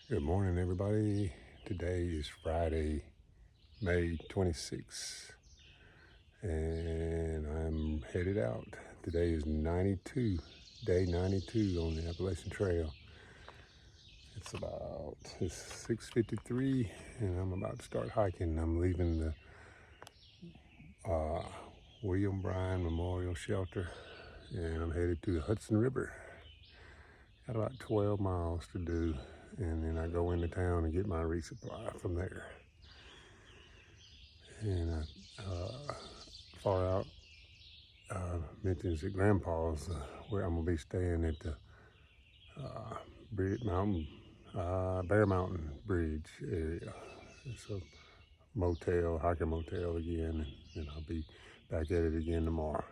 Good morning, everybody. Today is Friday, May 26th, and I'm headed out. Today is 92, day 92 on the Appalachian Trail. It's 6:53, and I'm about to start hiking. I'm leaving the William Bryan Memorial Shelter, and I'm headed to the Hudson River. Got about 12 miles to do, and then I go into town and get my resupply from there. And far out mentions at Grandpa's where I'm gonna be staying at the Bear Mountain Bridge area. It's a motel, hiker motel again, and I'll be back at it again tomorrow.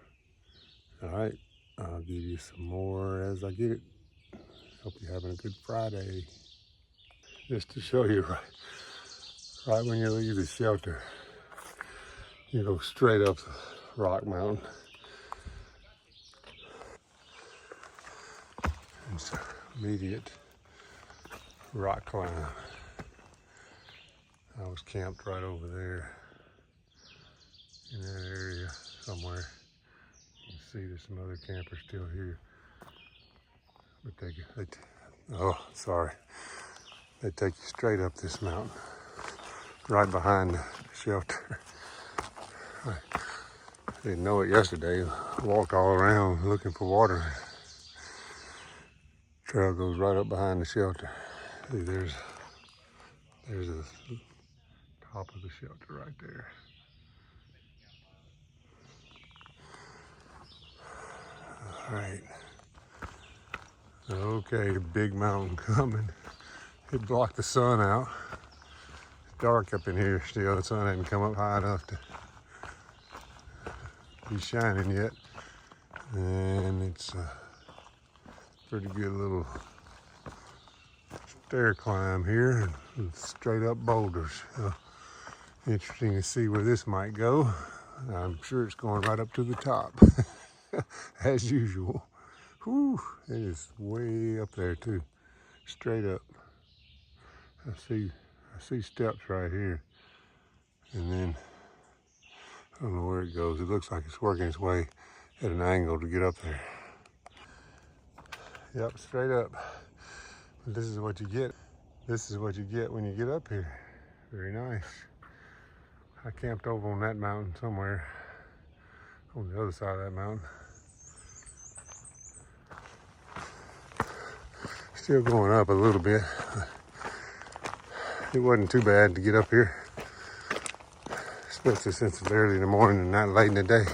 All right, I'll give you some more as I get it. Hope you're having a good Friday. Just to show you, right when you leave the shelter, you go straight up the Rock Mountain. It's an immediate rock climb. I was camped right over there in that area somewhere. You can see there's some other campers still here. But they take you straight up this mountain, right behind the shelter. I didn't know it yesterday. I walked all around looking for water. Trail goes right up behind the shelter. See, there's the top of the shelter right there. All right. Okay, the big mountain coming. It blocked the sun out. It's dark up in here still. The sun hasn't come up high enough to be shining yet. And it's a pretty good little stair climb here and straight up boulders. Interesting to see where this might go. I'm sure it's going right up to the top, as usual. Whew, it is way up there too, straight up. I see steps right here, and then I don't know where it goes. It looks like it's working its way at an angle to get up there. Yep, straight up. But this is what you get. This is what you get when you get up here. Very nice. I camped over on that mountain somewhere, on the other side of that mountain. Still going up a little bit. It wasn't too bad to get up here, especially since it's early in the morning and not late in the day.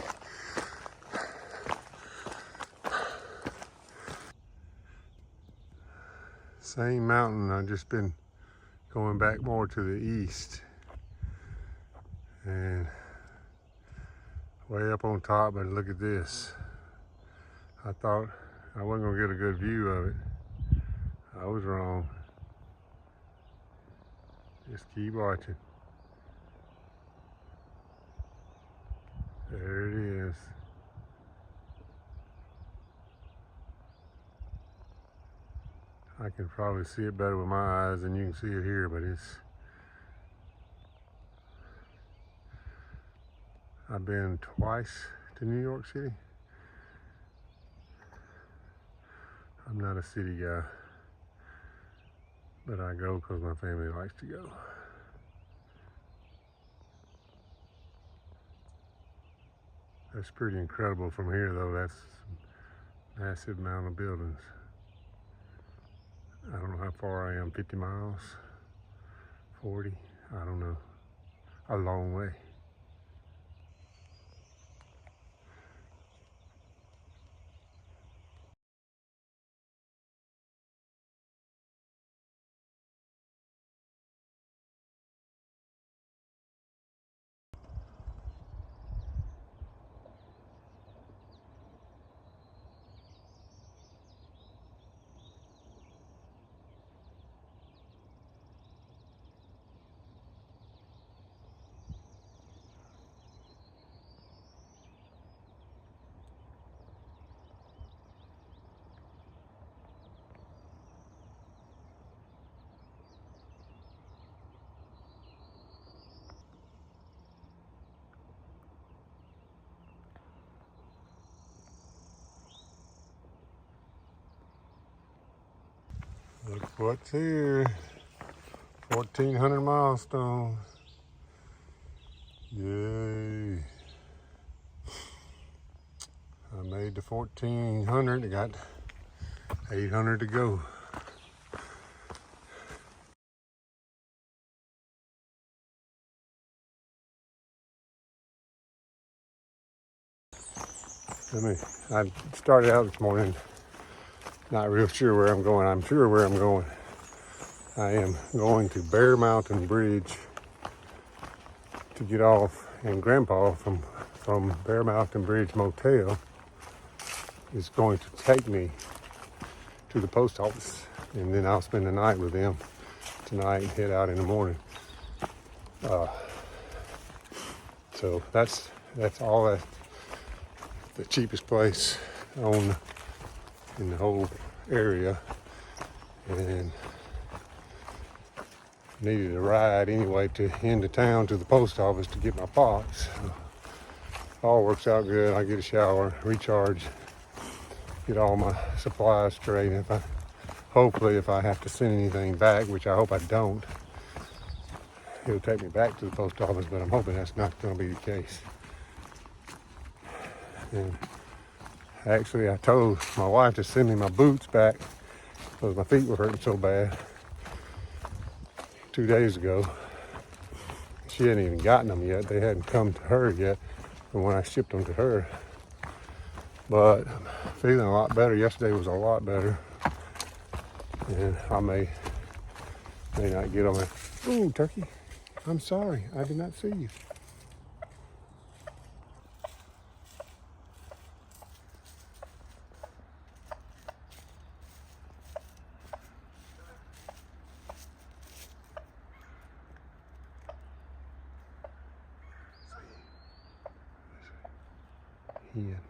Same mountain, I've just been going back more to the east. And way up on top, but look at this. I thought I wasn't gonna get a good view of it. I was wrong. Just keep watching. There it is. I can probably see it better with my eyes than you can see it here, but I've been twice to New York City. I'm not a city guy, but I go because my family likes to go. That's pretty incredible from here, though. That's a massive amount of buildings. I don't know how far I am, 50 miles, 40, I don't know. A long way. Look what's here. 1,400 milestone. Yay. I made the 1,400. I got 800 to go. I started out this morning not real sure where I'm going. I'm sure where I'm going. I am going to Bear Mountain Bridge to get off, and Grandpa from Bear Mountain Bridge Motel is going to take me to the post office, and then I'll spend the night with them tonight and head out in the morning. So that's all that. The cheapest place in the whole area, and needed a ride anyway to into town to the post office to get my box. So all works out good. I get a shower, recharge, get all my supplies straight. Hopefully if I have to send anything back, which I hope I don't, it'll take me back to the post office, but I'm hoping that's not going to be the case. And actually, I told my wife to send me my boots back because my feet were hurting so bad 2 days ago. She hadn't even gotten them yet. They hadn't come to her yet from when I shipped them to her. But I'm feeling a lot better. Yesterday was a lot better. And I may not get them. Ooh, turkey. I'm sorry. I did not see you. Hen.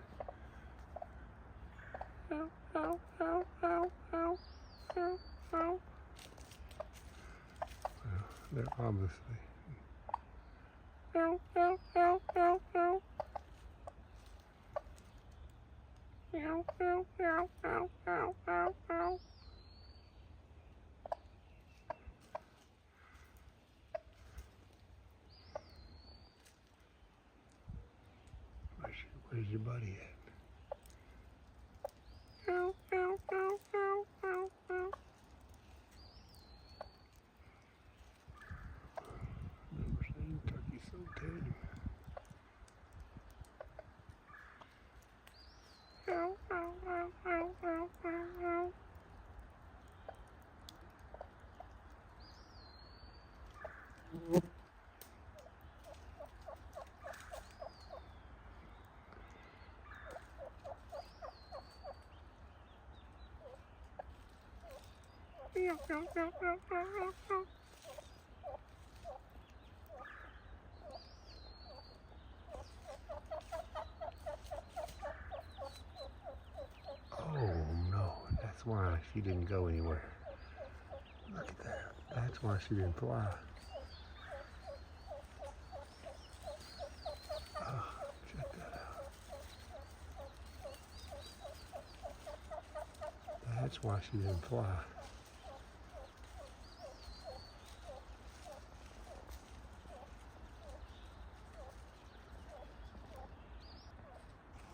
They're obviously. Where's your buddy at? Never seen turkey so tame. Oh no, that's why she didn't go anywhere. Look at that. That's why she didn't fly. Oh, check that out. That's why she didn't fly.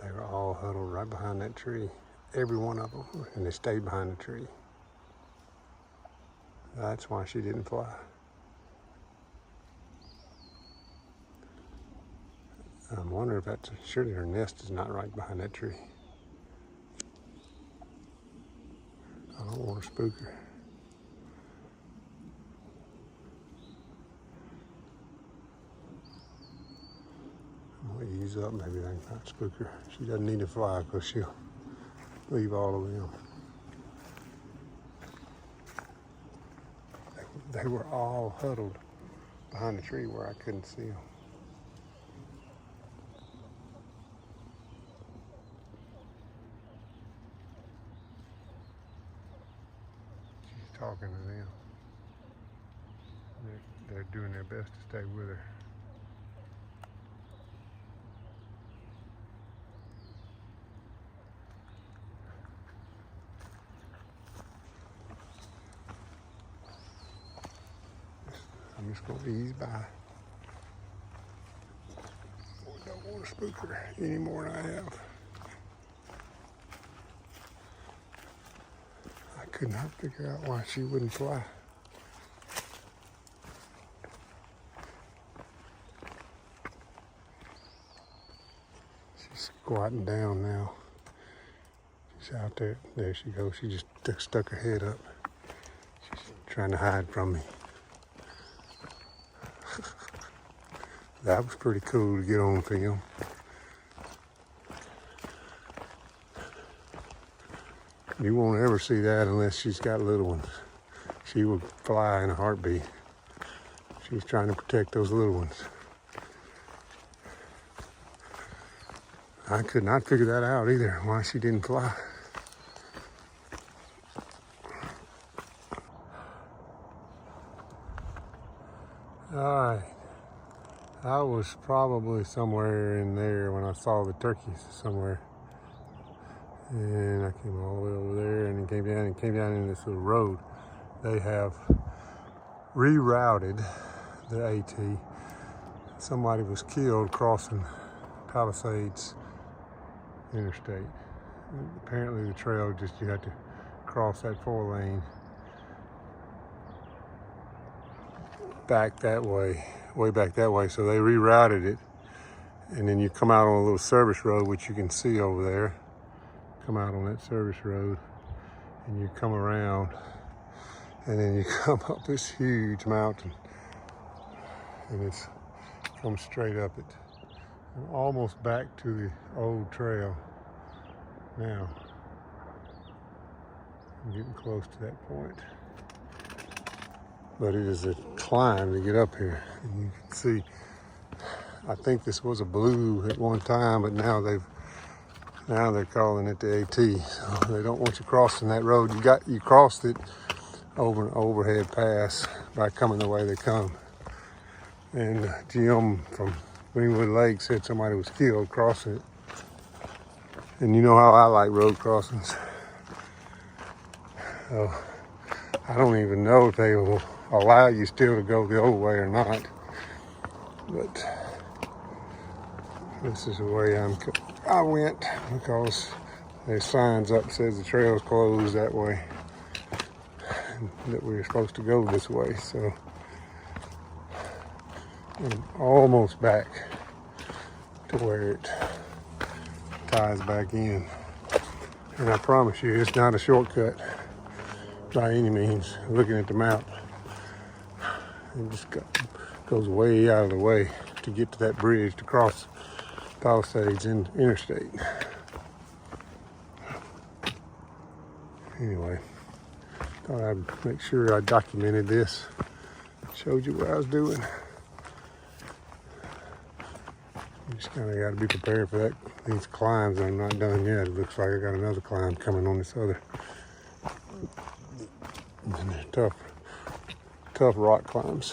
They were all huddled right behind that tree. Every one of them. And they stayed behind the tree. That's why she didn't fly. I'm wondering if that's, surely her nest is not right behind that tree. I don't want to spook her. I'm going to ease up, maybe I can not spook her. She doesn't need to fly because she'll leave all of them. They were all huddled behind the tree where I couldn't see them. She's talking to them. They're doing their best to stay with her. I'm just gonna ease by. I don't want to spook her any more than I have. I could not figure out why she wouldn't fly. She's squatting down now. She's out there. There she goes. She just stuck her head up. She's trying to hide from me. That was pretty cool to get on film. You won't ever see that unless she's got little ones. She will fly in a heartbeat. She's trying to protect those little ones. I could not figure that out either, why she didn't fly. All right. I was probably somewhere in there when I saw the turkeys somewhere. And I came all the way over there and came down in this little road. They have rerouted the AT. Somebody was killed crossing Palisades Interstate. Apparently the trail you had to cross that 4-lane back that way, way back that way. So they rerouted it. And then you come out on a little service road, which you can see over there. Come out on that service road and you come around and then you come up this huge mountain and it's comes straight up it. I'm almost back to the old trail now. I'm getting close to that point. But it is a climb to get up here. And you can see, I think this was a blue at one time, but now they're calling it the AT. So they don't want you crossing that road. You crossed it over an overhead pass by coming the way they come. And Jim from Greenwood Lake said somebody was killed crossing it. And you know how I like road crossings. So I don't even know if they will allow you still to go the old way or not. But this is the way I went because there's signs up that says the trail's closed that way, and that we were supposed to go this way. So I'm almost back to where it ties back in. And I promise you, it's not a shortcut by any means. Looking at the map, it just goes way out of the way to get to that bridge to cross Palisades Interstate. Anyway, thought I'd make sure I documented this, showed you what I was doing. You just kind of got to be prepared for that. These climbs I'm not done yet. It looks like I got another climb coming on this other. And they're tough rock climbs.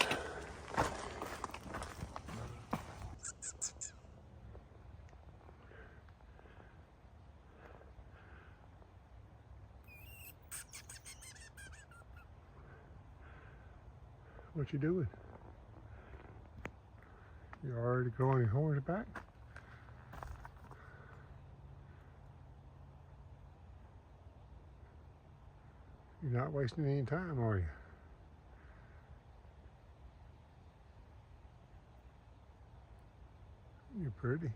What you doing? You already growing your horseback? You're not wasting any time, are you? You're pretty.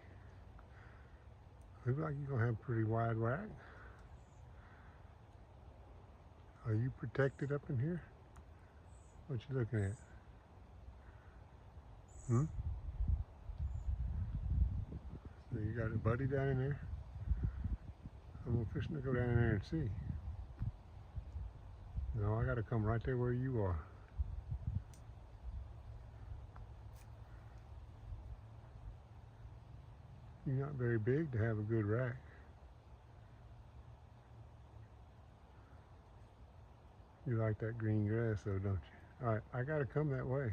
Look like you're gonna have a pretty wide rack. Are you protected up in here? What you looking at? So you got a buddy down in there? I'm fishing to go down in there and see. No, I gotta come right there where you are. You're not very big to have a good rack. You like that green grass though, don't you? All right, I gotta come that way.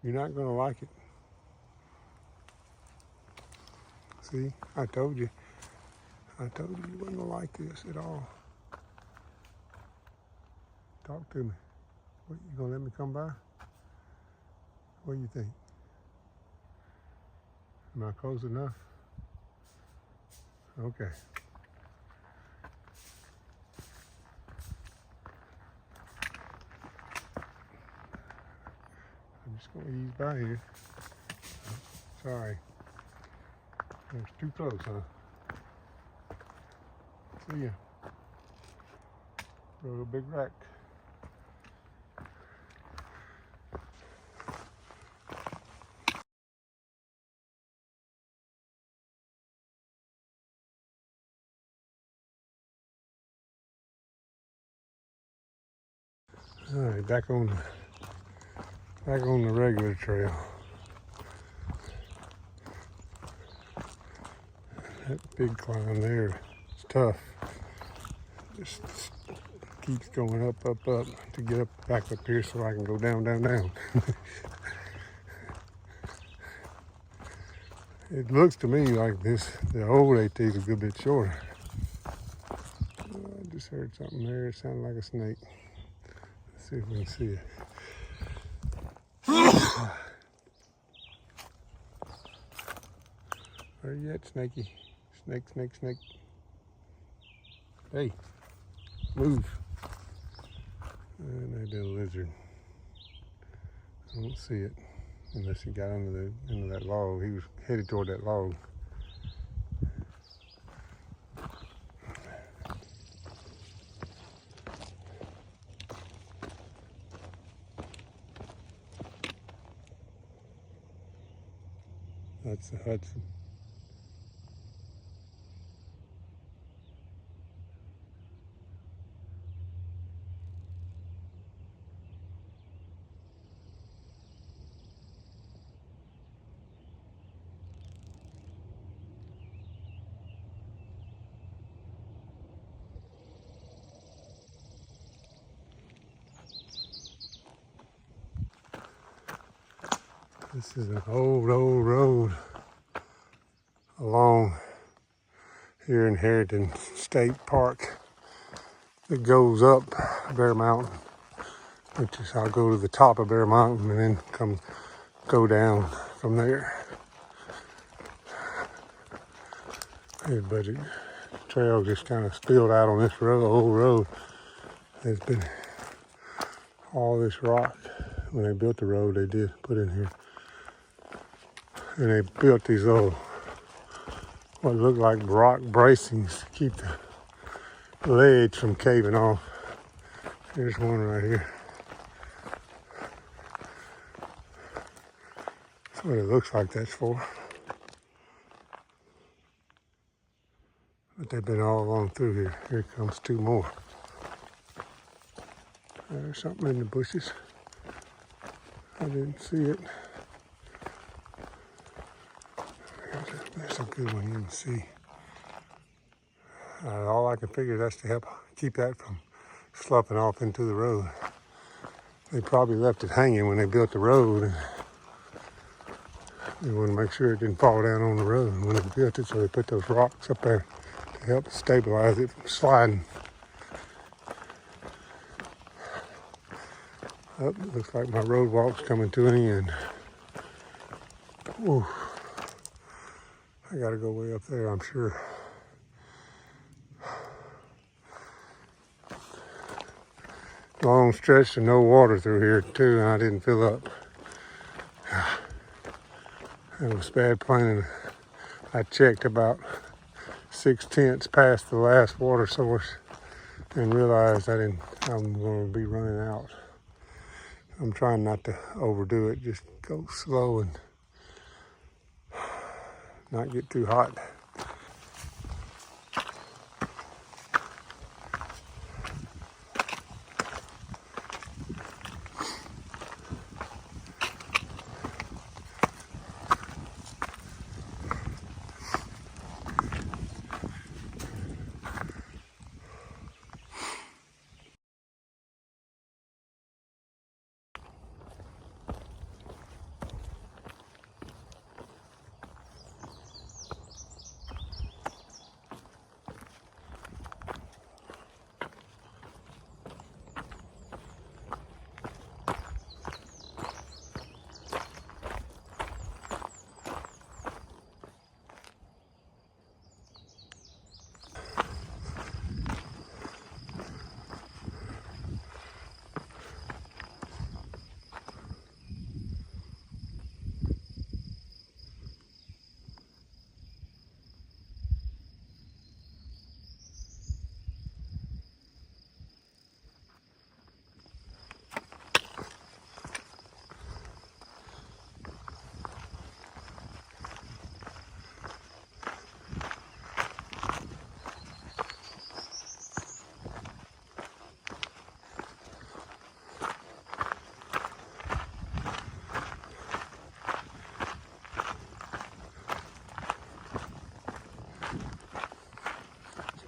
You're not gonna like it. See, I told you. I told you you wasn't gonna like this at all. Talk to me. What, you gonna let me come by? What do you think? Am I close enough? Okay. I'm just going to ease by here. Sorry. It's too close, huh? See ya. Throw a big rack. All right, back on the regular trail. That big climb there is tough. Just keeps going up to get up back up here so I can go down. It looks to me like the old AT is a good bit shorter. I just heard something there. It sounded like a snake. Let's see if we can see it. Where you at, Snakey? Snake. Hey, move. And there'd be a lizard. I don't see it unless he got into that log. He was headed toward that log. That's the Hudson. This is an old road along here in Harrington State Park that goes up Bear Mountain, which is I'll go to the top of Bear Mountain and then go down from there. But the trail just kind of spilled out on this old road. There's been all this rock. When they built the road, they did put in here. And they built these little, what looked like rock bracings to keep the ledge from caving off. Here's one right here. That's what it looks like that's for. But they've been all along through here. Here comes two more. There's something in the bushes. I didn't see it. That's a good one, you can see. All I can figure that's to help keep that from sloughing off into the road. They probably left it hanging when they built the road. And they wanted to make sure it didn't fall down on the road when they built it, so they put those rocks up there to help stabilize it from sliding. Oh, looks like my road walk's coming to an end. Ooh. I gotta go way up there, I'm sure. Long stretch of no water through here too, and I didn't fill up. It was bad planning. I checked about 6/10 past the last water source and realized I'm going to be running out. I'm trying not to overdo it, just go slow and not get too hot.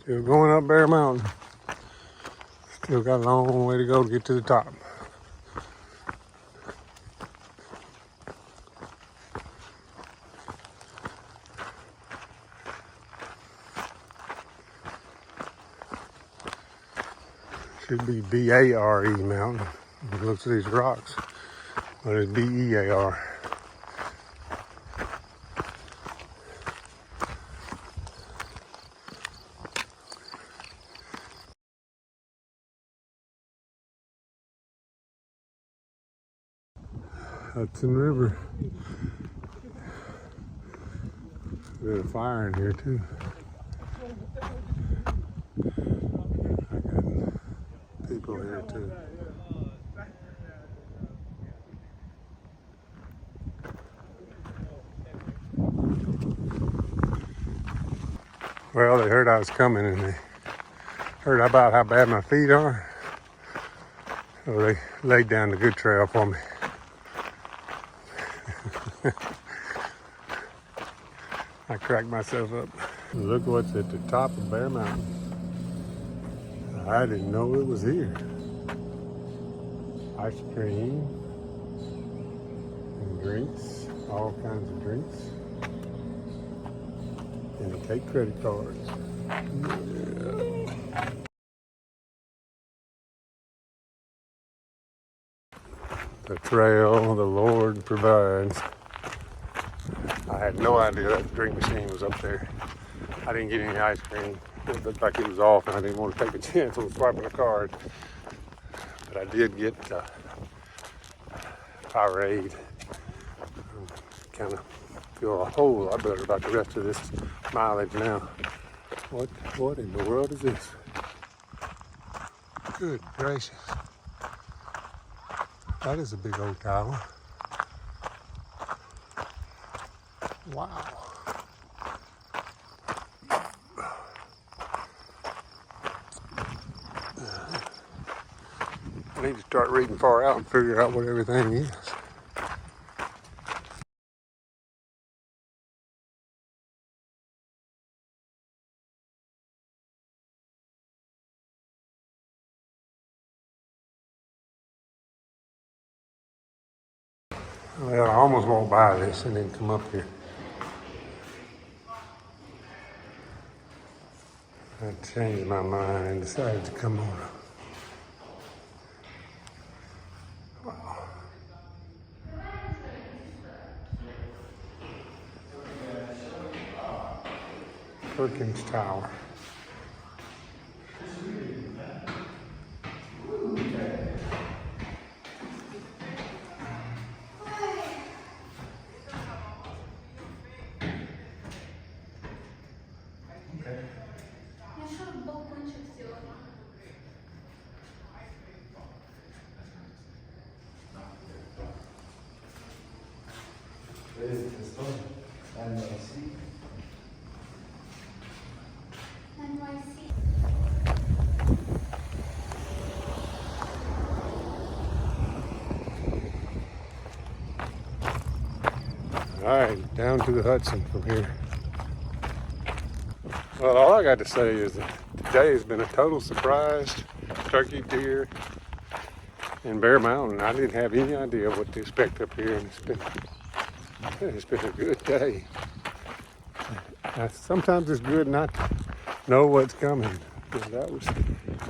Still going up Bear Mountain. Still got a long way to go to get to the top. Should be B-A-R-E mountain. It looks at these rocks, but it's B-E-A-R. Hudson River. There's a fire in here too. I got people here too. Well, they heard I was coming and they heard about how bad my feet are. So they laid down the good trail for me. I cracked myself up. Look what's at the top of Bear Mountain. I didn't know it was here. Ice cream and drinks, all kinds of drinks. And they take credit cards. Yeah. The trail the Lord provides. I had no idea that drink machine was up there. I didn't get any ice cream. It looked like it was off and I didn't want to take a chance on swiping a card. But I did get Powerade. Kind of feel a whole lot better about the rest of this mileage now. What in the world is this? Good gracious. That is a big old tower. Wow. I need to start reading far out and figure out what everything is. Well, I almost walked by this and then come up here. I changed my mind and decided to come on. Wow. Perkins Tower. All right, down to the Hudson from here. Well, all I got to say is that today has been a total surprise. Turkey, deer, and Bear Mountain. I didn't have any idea what to expect up here, and it's been a good day. Sometimes it's good not to know what's coming. That was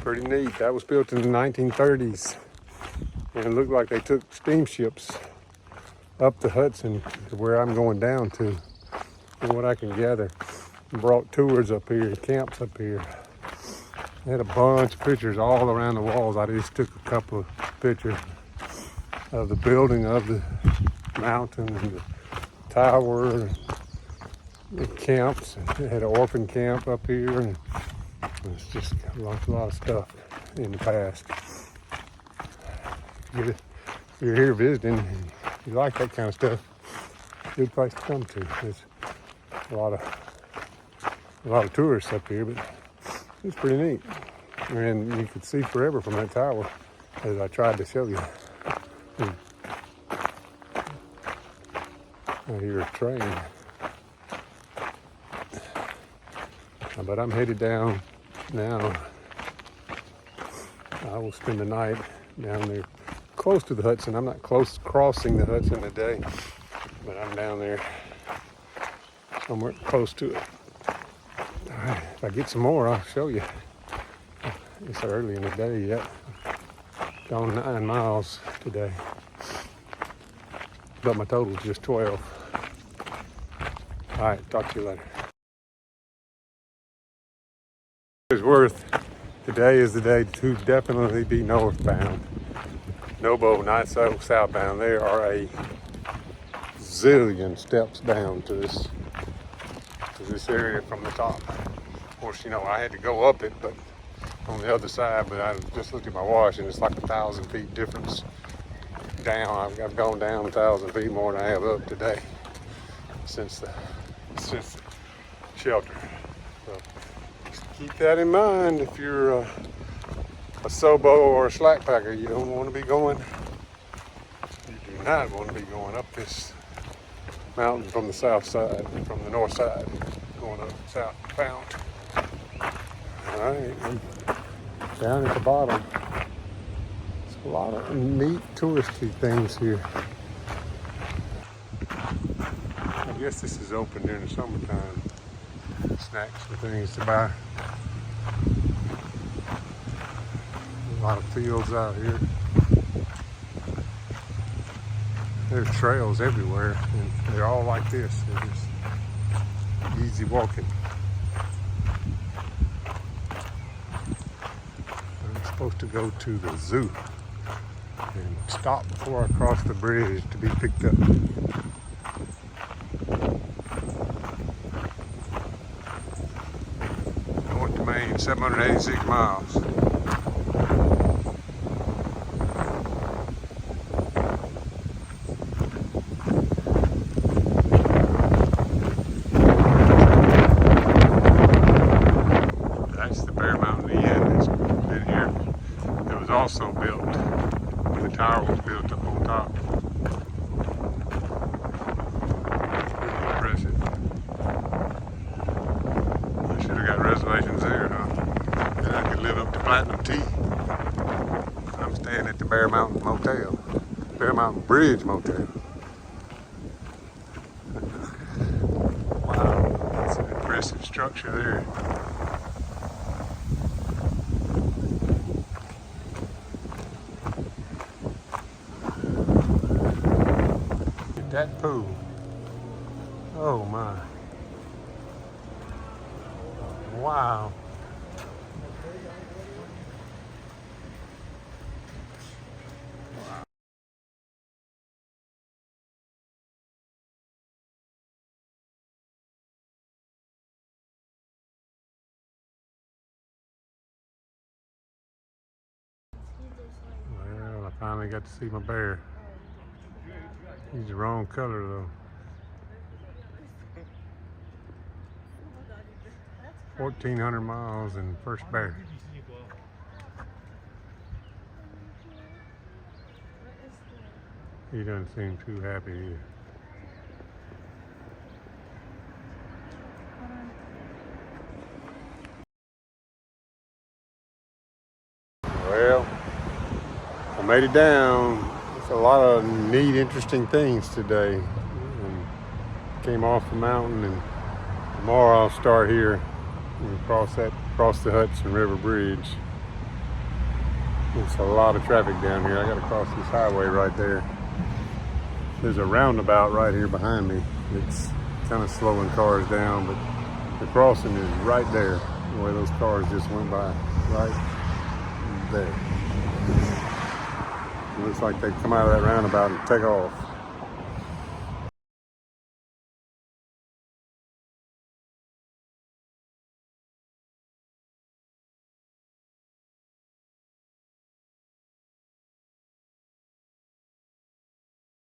pretty neat. That was built in the 1930s, and it looked like they took steamships up the Hudson to where I'm going down to, from what I can gather. Brought tours up here, camps up here. They had a bunch of pictures all around the walls. I just took a couple of pictures of the building of the mountain and the tower and the camps. They had an orphan camp up here, and it's just a lot of stuff in the past. If you're here visiting, you like that kind of stuff, good place to come to. There's a lot of tourists up here, but it's pretty neat. And you could see forever from that tower, as I tried to show you. I hear a train. But I'm headed down Now, I will spend the night down there close to the Hudson. I'm not close crossing the Hudson today, but I'm down there somewhere close to it. All right, if I get some more, I'll show you. It's early in the day yet. Gone 9 miles today, but my total is just 12. All right, talk to you later. It's worth. Today is the day to definitely be northbound. No, not so southbound. There are a zillion steps down to this area from the top. Of course, you know, I had to go up it, but on the other side, but I just looked at my watch and it's like 1,000 feet difference down. I've gone down 1,000 feet more than I have up today since the shelter. So just keep that in mind if you're a Sobo or a slack packer. You don't want to be going, you do not want to be going up this mountain from the south side, from the north side, going up southbound. All right, I'm down at the bottom. There's a lot of neat touristy things here. I guess this is open during the summertime. Snacks and things to buy. A lot of fields out here. There's trails everywhere, and they're all like this. They're just easy walking. I'm supposed to go to the zoo and stop before I cross the bridge to be picked up. North to Maine, 786 miles. Also built when the tower was built up on top. Pretty impressive. I should have got reservations there, huh? Then I could live up to Platinum T. I'm staying at the Bear Mountain Motel, Bear Mountain Bridge Motel. Wow, that's an impressive structure there. That pool. Oh my. Wow. Well, I finally got to see my bear. He's the wrong color though. 1,400 miles and first bear. He doesn't seem too happy either. Well, I made it down. A lot of neat, interesting things today. And came off the mountain, and tomorrow I'll start here and cross the Hudson River Bridge. There's a lot of traffic down here. I got to cross this highway right there. There's a roundabout right here behind me. It's kind of slowing cars down, but the crossing is right there, where those cars just went by, right there. It looks like they come out of that roundabout and take off.